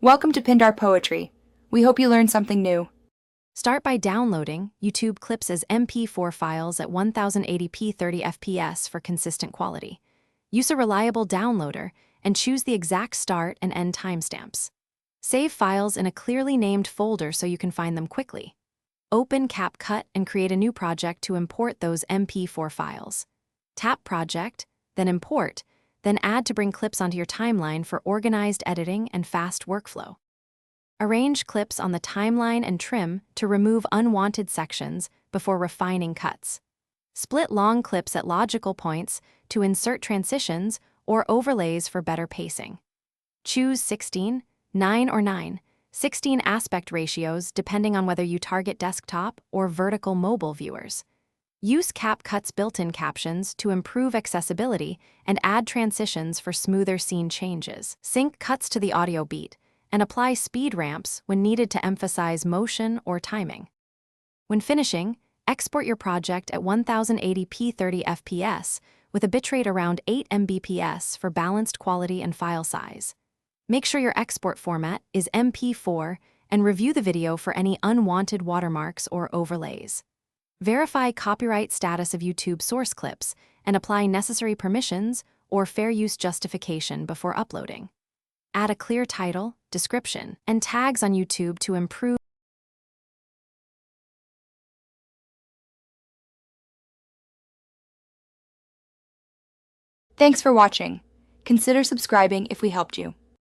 Welcome to Pindar Poetry. We hope you learned something new. Start by downloading YouTube clips as MP4 files at 1080p 30 fps for consistent quality. Use a reliable downloader and choose the exact start and end timestamps. Save files in a clearly named folder so you can find them quickly. Open Capcut and create a new project to import those MP4 files. Tap Project, then Import, then add to bring clips onto your timeline for organized editing and fast workflow. Arrange clips on the timeline and trim to remove unwanted sections before refining cuts. Split long clips at logical points to insert transitions or overlays for better pacing. Choose 16, 9 or 9, 16 aspect ratios depending on whether you target desktop or vertical mobile viewers. Use Capcut's built-in captions to improve accessibility and add transitions for smoother scene changes. Sync cuts to the audio beat and apply speed ramps when needed to emphasize motion or timing. When finishing, export your project at 1080p 30 fps with a bitrate around 8 Mbps for balanced quality and file size. Make sure your export format is MP4 and review the video for any unwanted watermarks or overlays. Verify copyright status of YouTube source clips and apply necessary permissions or fair use justification before uploading. Add a clear title, description, and tags on YouTube to improve. Thanks for watching. Consider subscribing if we helped you.